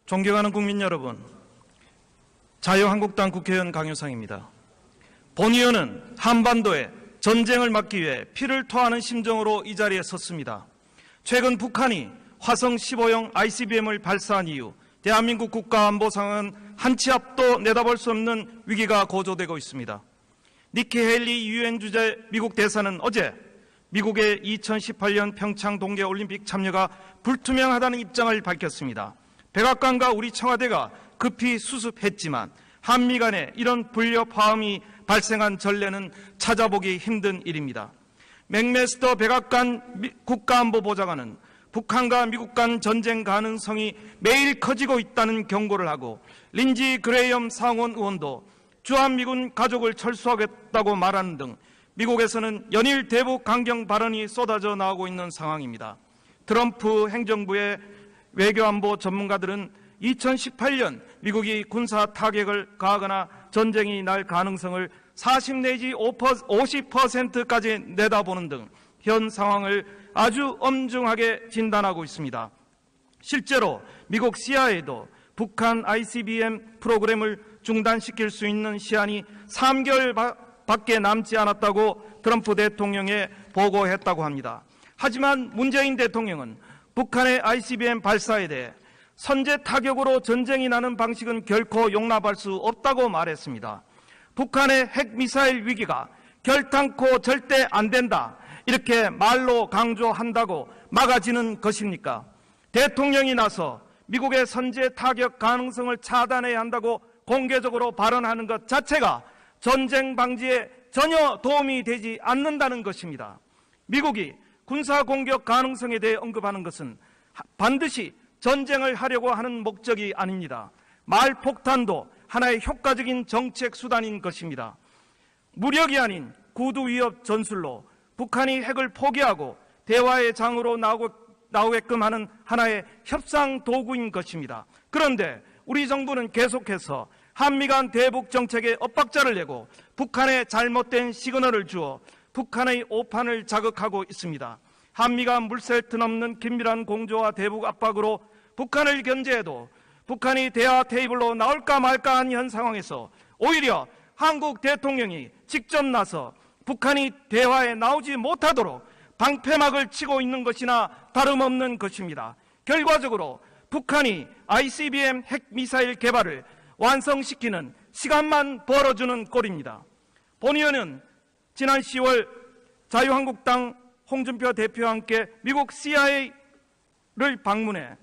존경하는 국민 여러분, 자유한국당 국회의원 강효상입니다. 본 의원은 한반도에 전쟁을 막기 위해 피를 토하는 심정으로 이 자리에 섰습니다. 최근 북한이 화성 15형 ICBM을 발사한 이후 대한민국 국가안보 상황은 한치 앞도 내다볼 수 없는 위기가 고조되고 있습니다. 니키 헤일리 유엔 주재 미국 대사는 어제 미국의 2018년 평창 동계올림픽 참여가 불투명하다는 입장을 밝혔습니다. 백악관과 우리 청와대가 급히 수습했지만 한미 간에 이런 불협화음이 발생한 전례는 찾아보기 힘든 일입니다. 맥메스터 백악관 국가안보보좌관은 북한과 미국 간 전쟁 가능성이 매일 커지고 있다는 경고를 하고, 린지 그레이엄 상원 의원도 주한미군 가족을 철수하겠다고 말하는 등 미국에서는 연일 대북 강경 발언이 쏟아져 나오고 있는 상황입니다. 트럼프 행정부의 외교안보 전문가들은 2018년 미국이 군사 타격을 가하거나 전쟁이 날 가능성을 40 내지 50%까지 내다보는 등 현 상황을 아주 엄중하게 진단하고 있습니다. 실제로 미국 CIA도 북한 ICBM 프로그램을 중단시킬 수 있는 시한이 3개월밖에 남지 않았다고 트럼프 대통령에 보고했다고 합니다. 하지만 문재인 대통령은 북한의 ICBM 발사에 대해 선제 타격으로 전쟁이 나는 방식은 결코 용납할 수 없다고 말했습니다. 북한의 핵미사일 위기가 결탄코 절대 안 된다, 이렇게 말로 강조한다고 막아지는 것입니까? 대통령이 나서 미국의 선제 타격 가능성을 차단해야 한다고 공개적으로 발언하는 것 자체가 전쟁 방지에 전혀 도움이 되지 않는다는 것입니다. 미국이 군사 공격 가능성에 대해 언급하는 것은 반드시 전쟁을 하려고 하는 목적이 아닙니다. 말폭탄도 하나의 효과적인 정책 수단인 것입니다. 무력이 아닌 구두 위협 전술로 북한이 핵을 포기하고 대화의 장으로 나오게끔 하는 하나의 협상 도구인 것입니다. 그런데 우리 정부는 계속해서 한미 간 대북 정책에 엇박자를 내고 북한에 잘못된 시그널을 주어 북한의 오판을 자극하고 있습니다. 한미가 물샐 틈 없는 긴밀한 공조와 대북 압박으로 북한을 견제해도 북한이 대화 테이블로 나올까 말까 한 현 상황에서 오히려 한국 대통령이 직접 나서 북한이 대화에 나오지 못하도록 방패막을 치고 있는 것이나 다름없는 것입니다. 결과적으로 북한이 ICBM 핵미사일 개발을 완성시키는 시간만 벌어주는 꼴입니다. 본 의원은 지난 10월 자유한국당 홍준표 대표와 함께 미국 CIA를 방문해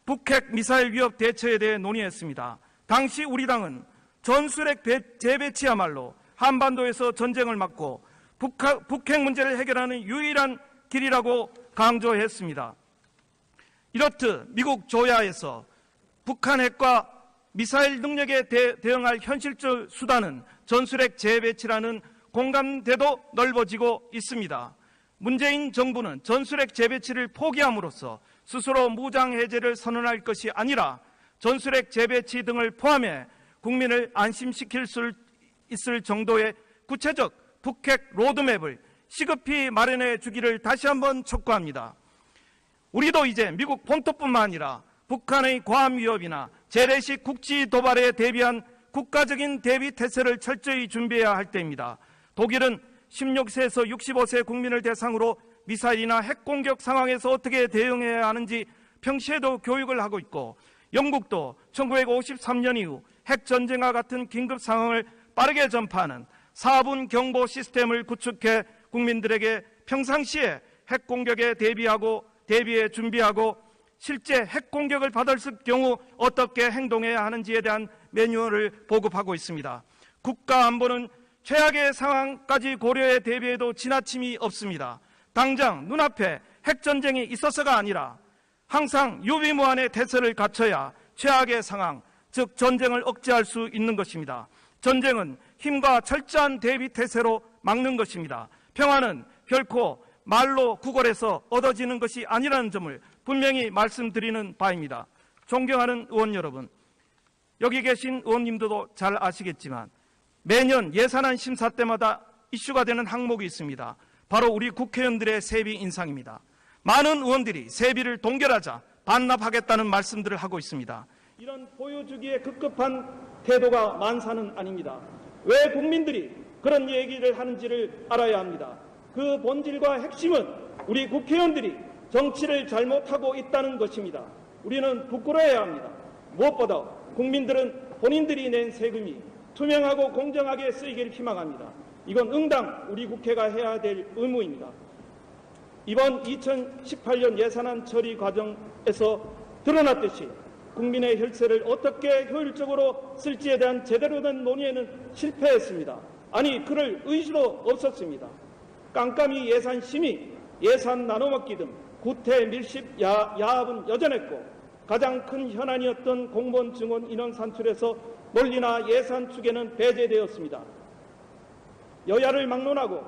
북핵 미사일 위협 대처에 대해 논의했습니다. 당시 우리 당은 전술핵 재배치야말로 한반도에서 전쟁을 막고 북핵 문제를 해결하는 유일한 길이라고 강조했습니다. 이렇듯 미국 조야에서 북한 핵과 미사일 능력에 대응할 현실적 수단은 전술핵 재배치라는 공감대도 넓어지고 있습니다. 문재인 정부는 전술핵 재배치를 포기함으로써 스스로 무장해제를 선언할 것이 아니라 전술핵 재배치 등을 포함해 국민을 안심시킬 수 있을 정도의 구체적 북핵 로드맵을 시급히 마련해 주기를 다시 한번 촉구합니다. 우리도 이제 미국 본토뿐만 아니라 북한의 과함 위협이나 재래식 국지 도발에 대비한 국가적인 대비 태세를 철저히 준비해야 할 때입니다. 독일은 16세에서 65세 국민을 대상으로 미사일이나 핵 공격 상황에서 어떻게 대응해야 하는지 평시에도 교육을 하고 있고, 영국도 1953년 이후 핵 전쟁과 같은 긴급 상황을 빠르게 전파하는 4분 경보 시스템을 구축해 국민들에게 평상시에 핵 공격에 대비해 준비하고 실제 핵 공격을 받을 경우 어떻게 행동해야 하는지에 대한 매뉴얼을 보급하고 있습니다. 국가 안보는 최악의 상황까지 고려해 대비해도 지나침이 없습니다. 당장 눈앞에 핵전쟁이 있어서가 아니라 항상 유비무환의 태세를 갖춰야 최악의 상황, 즉 전쟁을 억제할 수 있는 것입니다. 전쟁은 힘과 철저한 대비 태세로 막는 것입니다. 평화는 결코 말로 구걸해서 얻어지는 것이 아니라는 점을 분명히 말씀드리는 바입니다. 존경하는 의원 여러분, 여기 계신 의원님들도 잘 아시겠지만 매년 예산안 심사 때마다 이슈가 되는 항목이 있습니다. 바로 우리 국회의원들의 세비 인상입니다. 많은 의원들이 세비를 동결하자, 반납하겠다는 말씀들을 하고 있습니다. 이런 보여주기에 급급한 태도가 만사는 아닙니다. 왜 국민들이 그런 얘기를 하는지를 알아야 합니다. 그 본질과 핵심은 우리 국회의원들이 정치를 잘못하고 있다는 것입니다. 우리는 부끄러워해야 합니다. 무엇보다 국민들은 본인들이 낸 세금이 투명하고 공정하게 쓰이기를 희망합니다. 이건 응당 우리 국회가 해야 될 의무입니다. 이번 2018년 예산안 처리 과정에서 드러났듯이 국민의 혈세를 어떻게 효율적으로 쓸지에 대한 제대로 된 논의에는 실패했습니다. 아니, 그럴 의지도 없었습니다. 깜깜이 예산 심의, 예산 나눠먹기 등 구태, 밀십, 야합은 여전했고 가장 큰 현안이었던 공무원 증원 인원 산출에서 논리나 예산 추계는 배제되었습니다. 여야를 막론하고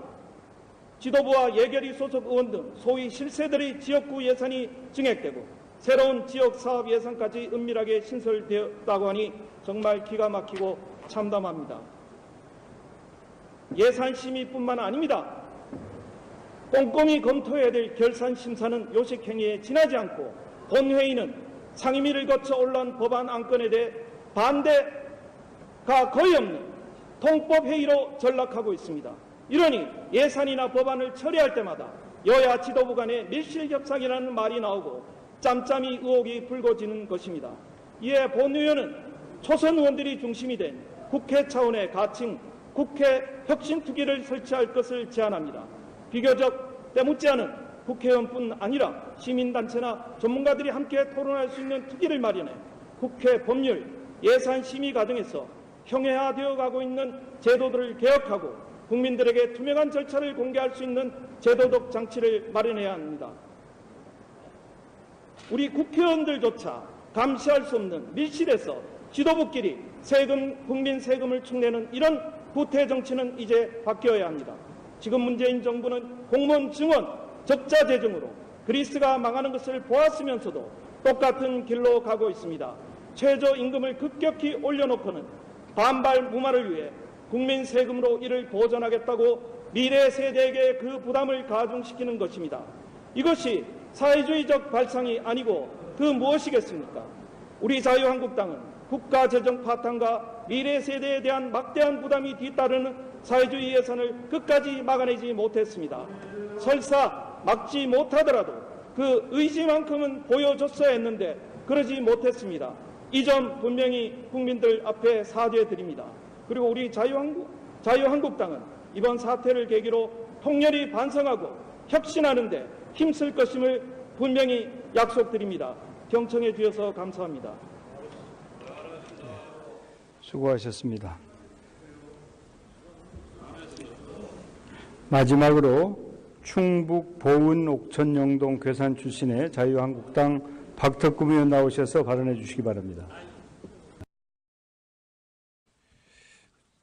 지도부와 예결위 소속 의원 등 소위 실세들의 지역구 예산이 증액되고 새로운 지역사업 예산까지 은밀하게 신설되었다고 하니 정말 기가 막히고 참담합니다. 예산심의뿐만 아닙니다. 꼼꼼히 검토해야 될 결산심사는 요식행위에 지나지 않고 본회의는 상임위를 거쳐 올라온 법안 안건에 대해 반대가 거의 없는 통법회의로 전락하고 있습니다. 이러니 예산이나 법안을 처리할 때마다 여야 지도부 간의 밀실협상이라는 말이 나오고 짬짬이 의혹이 불거지는 것입니다. 이에 본의원은 초선 의원들이 중심이 된 국회 차원의 가칭 국회 혁신특위를 설치할 것을 제안합니다. 비교적 때묻지 않은 국회의원뿐 아니라 시민단체나 전문가들이 함께 토론할 수 있는 특위를 마련해 국회 법률 예산 심의 과정에서 형해화되어 가고 있는 제도들을 개혁하고 국민들에게 투명한 절차를 공개할 수 있는 제도적 장치를 마련해야 합니다. 우리 국회의원들조차 감시할 수 없는 밀실에서 지도부끼리 국민 세금을 축내는 이런 구태 정치는 이제 바뀌어야 합니다. 지금 문재인 정부는 공무원 증원 적자 재정으로 그리스가 망하는 것을 보았으면서도 똑같은 길로 가고 있습니다. 최저임금을 급격히 올려놓고는 반발 무마를 위해 국민 세금으로 이를 보전하겠다고 미래 세대에게 그 부담을 가중시키는 것입니다. 이것이 사회주의적 발상이 아니고 그 무엇이겠습니까? 우리 자유한국당은 국가재정 파탄과 미래 세대에 대한 막대한 부담이 뒤따르는 사회주의 예산을 끝까지 막아내지 못했습니다. 설사 막지 못하더라도 그 의지만큼은 보여줬어야 했는데 그러지 못했습니다. 이 점 분명히 국민들 앞에 사죄드립니다. 그리고 우리 자유한국당은 이번 사태를 계기로 통렬히 반성하고 혁신하는 데 힘쓸 것임을 분명히 약속드립니다. 경청해 주셔서 감사합니다. 수고하셨습니다. 마지막으로 충북 보은 옥천 영동 괴산 출신의 자유한국당 박덕금 의원 나오셔서 발언해 주시기 바랍니다.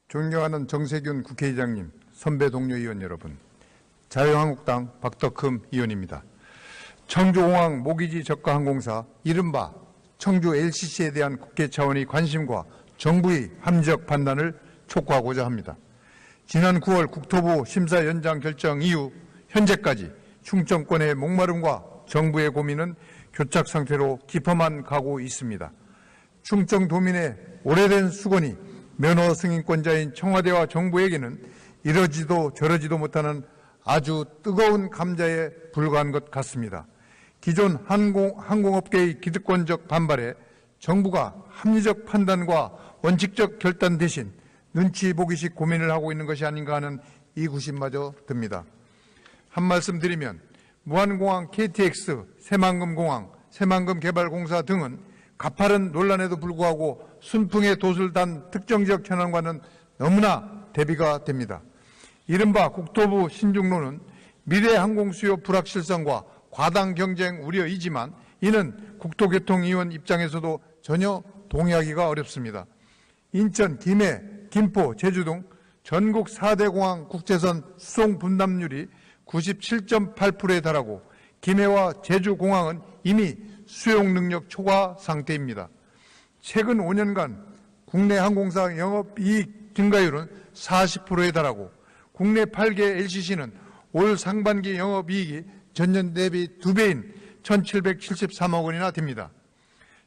존경하는 정세균 국회의장님, 선배 동료 의원 여러분, 자유한국당 박덕흠 의원입니다. 청주공항 모기지 저가항공사 이른바 청주 LCC에 대한 국회 차원의 관심과 정부의 합리적 판단을 촉구하고자 합니다. 지난 9월 국토부 심사 연장 결정 이후 현재까지 충청권의 목마름과 정부의 고민은 교착 상태로 깊어만 가고 있습니다. 충청도민의 오래된 수건이 면허 승인권자인 청와대와 정부에게는 이러지도 저러지도 못하는 아주 뜨거운 감자에 불과한 것 같습니다. 기존 항공업계의 기득권적 반발에 정부가 합리적 판단과 원칙적 결단 대신 눈치 보기식 고민을 하고 있는 것이 아닌가 하는 의구심마저 듭니다. 한 말씀 드리면 무한공항 KTX, 새만금공항, 새만금개발공사 등은 가파른 논란에도 불구하고 순풍의 돛을 단 특정지역 현안과는 너무나 대비가 됩니다. 이른바 국토부 신중론은 미래 항공수요 불확실성과 과당 경쟁 우려이지만 이는 국토교통위원 입장에서도 전혀 동의하기가 어렵습니다. 인천, 김해, 김포, 제주 등 전국 4대 공항 국제선 수송 분담률이 97.8%에 달하고 김해와 제주 공항은 이미 수용 능력 초과 상태입니다. 최근 5년간 국내 항공사 영업이익 증가율은 40%에 달하고 국내 8개 LCC는 올 상반기 영업이익이 전년 대비 2배인 1,773억 원이나 됩니다.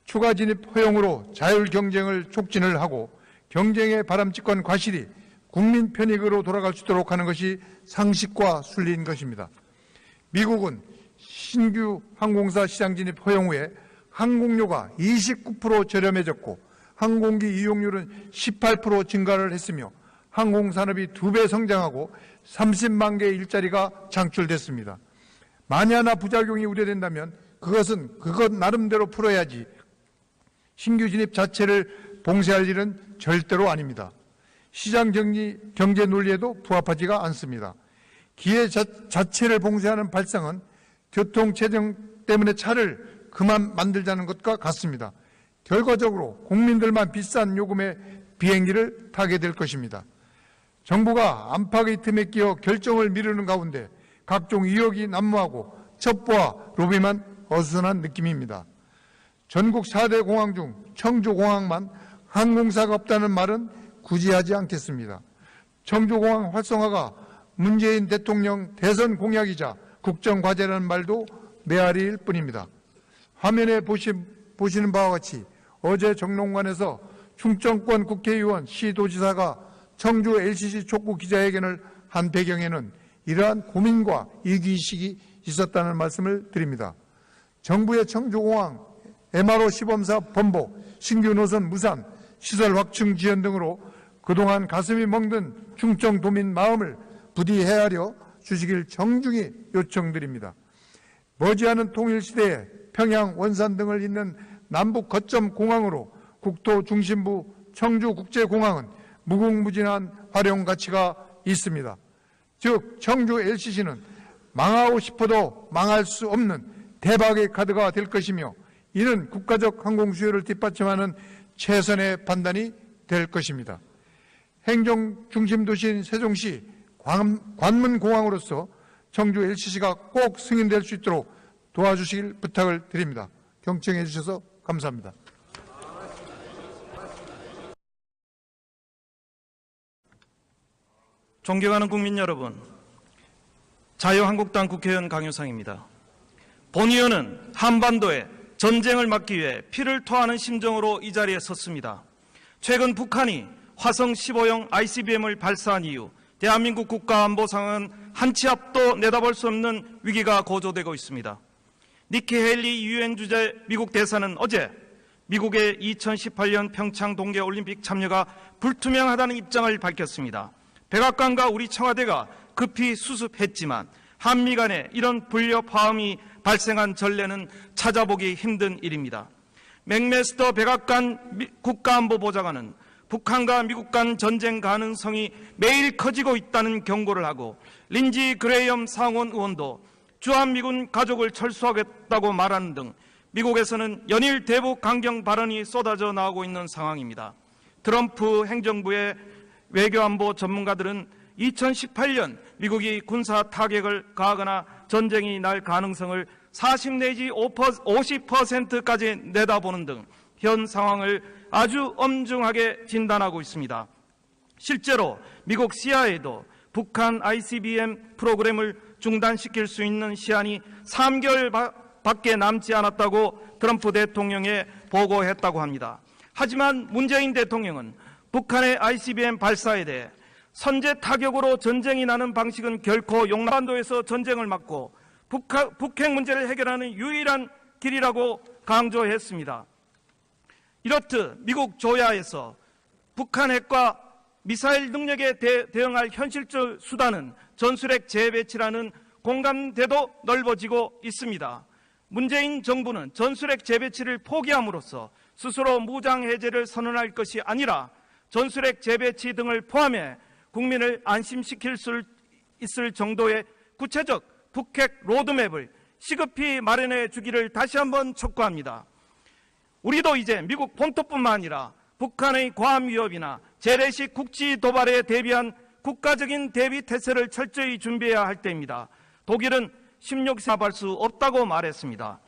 추가 진입 허용으로 자율 경쟁을 촉진을 하고 경쟁의 바람직한 과실이 국민 편익으로 돌아갈 수 있도록 하는 것이 상식과 순리인 것입니다. 미국은 신규 항공사 시장 진입 허용 후에 항공료가 29% 저렴해졌고 항공기 이용률은 18% 증가를 했으며 항공산업이 2배 성장하고 30만 개의 일자리가 창출됐습니다. 만에 하나 부작용이 우려된다면 그것 나름대로 풀어야지 신규 진입 자체를 봉쇄할 일은 절대로 아닙니다. 시장 경제 논리에도 부합하지가 않습니다. 기회 자체를 봉쇄하는 발상은 교통체증 때문에 차를 그만 만들자는 것과 같습니다. 결과적으로 국민들만 비싼 요금의 비행기를 타게 될 것입니다. 정부가 안팎의 틈에 끼어 결정을 미루는 가운데 각종 의혹이 난무하고 첩보와 로비만 어수선한 느낌입니다. 전국 4대 공항 중 청주공항만 항공사가 없다는 말은 굳이 하지 않겠습니다. 청주공항 활성화가 문재인 대통령 대선 공약이자 국정과제라는 말도 메아리일 뿐입니다. 화면에 보시는 바와 같이 어제 정론관에서 충청권 국회의원 시도지사가 청주 LCC 촉구 기자회견을 한 배경에는 이러한 고민과 이기의식이 있었다는 말씀을 드립니다. 정부의 청주공항 MRO 시범사 번복, 신규 노선 무산, 시설 확충 지연 등으로 그동안 가슴이 멍든 충청도민 마음을 부디 헤아려 주시길 정중히 요청드립니다. 머지않은 통일시대에 평양, 원산 등을 잇는 남북 거점 공항으로 국토 중심부 청주국제공항은 무궁무진한 활용 가치가 있습니다. 즉 청주 LCC는 망하고 싶어도 망할 수 없는 대박의 카드가 될 것이며 이는 국가적 항공 수요를 뒷받침하는 최선의 판단이 될 것입니다. 행정 중심 도시인 세종시 관문공항으로서 청주 LCC가 꼭 승인될 수 있도록 도와주시길 부탁을 드립니다. 경청해 주셔서 감사합니다. 존경하는 국민 여러분, 자유한국당 국회의원 강효상입니다. 본 의원은 한반도에 전쟁을 막기 위해 피를 토하는 심정으로 이 자리에 섰습니다. 최근 북한이 화성 15형 ICBM을 발사한 이후 대한민국 국가안보 상황은 한 치 앞도 내다볼 수 없는 위기가 고조되고 있습니다. 니키 헤일리 유엔 주재 미국 대사는 어제 미국의 2018년 평창 동계올림픽 참여가 불투명하다는 입장을 밝혔습니다. 백악관과 우리 청와대가 급히 수습했지만 한미 간에 이런 불협화음이 발생한 전례는 찾아보기 힘든 일입니다. 맥메스터 백악관 국가안보보좌관은 북한과 미국 간 전쟁 가능성이 매일 커지고 있다는 경고를 하고 린지 그레이엄 상원 의원도 주한미군 가족을 철수하겠다고 말하는 등 미국에서는 연일 대북 강경 발언이 쏟아져 나오고 있는 상황입니다. 트럼프 행정부의 외교안보 전문가들은 2018년 미국이 군사 타격을 가하거나 전쟁이 날 가능성을 40 내지 50%까지 내다보는 등 현 상황을 아주 엄중하게 진단하고 있습니다. 실제로 미국 CIA도 북한 ICBM 프로그램을 중단시킬 수 있는 시한이 3개월밖에 남지 않았다고 트럼프 대통령에 보고했다고 합니다. 하지만 문재인 대통령은 북한의 ICBM 발사에 대해 선제 타격으로 전쟁이 나는 방식은 결코 용납한도에서 전쟁을 막고 북핵 문제를 해결하는 유일한 길이라고 강조했습니다. 이렇듯 미국 조야에서 북한 핵과 미사일 능력에 대응할 현실적 수단은 전술핵 재배치라는 공감대도 넓어지고 있습니다. 문재인 정부는 전술핵 재배치를 포기함으로써 스스로 무장해제를 선언할 것이 아니라 전술핵 재배치 등을 포함해 국민을 안심시킬 수 있을 정도의 구체적 북핵 로드맵을 시급히 마련해 주기를 다시 한번 촉구합니다. 우리도 이제 미국 본토뿐만 아니라 북한의 과함 위협이나 재래식 국지 도발에 대비한 국가적인 대비 태세를 철저히 준비해야 할 때입니다. 독일은 16세 합할 수 없다고 말했습니다.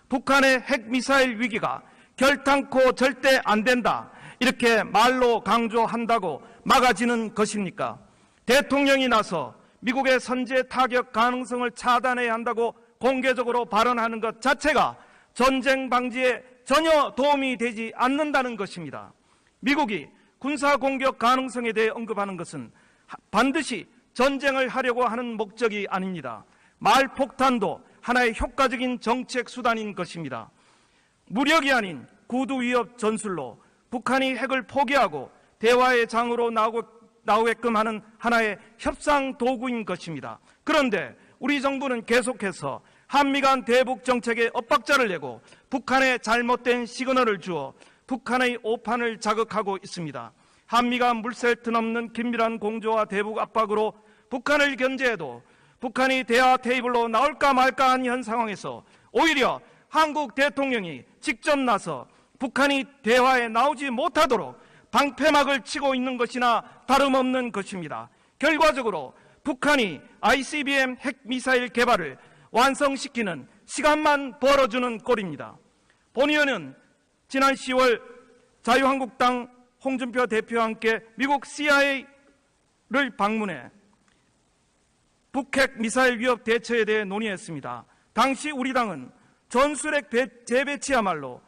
북한의 핵미사일 위기가 결탄코 절대 안 된다, 이렇게 말로 강조한다고 막아지는 것입니까? 대통령이 나서 미국의 선제 타격 가능성을 차단해야 한다고 공개적으로 발언하는 것 자체가 전쟁 방지에 전혀 도움이 되지 않는다는 것입니다. 미국이 군사 공격 가능성에 대해 언급하는 것은 반드시 전쟁을 하려고 하는 목적이 아닙니다. 말폭탄도 하나의 효과적인 정책 수단인 것입니다. 무력이 아닌 구두 위협 전술로 북한이 핵을 포기하고 대화의 장으로 나오게끔 하는 하나의 협상 도구인 것입니다. 그런데 우리 정부는 계속해서 한미 간 대북 정책에 엇박자를 내고 북한에 잘못된 시그널을 주어 북한의 오판을 자극하고 있습니다. 한미 간 물샐 틈 없는 긴밀한 공조와 대북 압박으로 북한을 견제해도 북한이 대화 테이블로 나올까 말까 한 현 상황에서 오히려 한국 대통령이 직접 나서 북한이 대화에 나오지 못하도록 방패막을 치고 있는 것이나 다름없는 것입니다. 결과적으로 북한이 ICBM 핵미사일 개발을 완성시키는 시간만 벌어주는 꼴입니다. 본 의원은 지난 10월 자유한국당 홍준표 대표와 함께 미국 CIA를 방문해 북핵 미사일 위협 대처에 대해 논의했습니다. 당시 우리 당은 전술핵 재배치야말로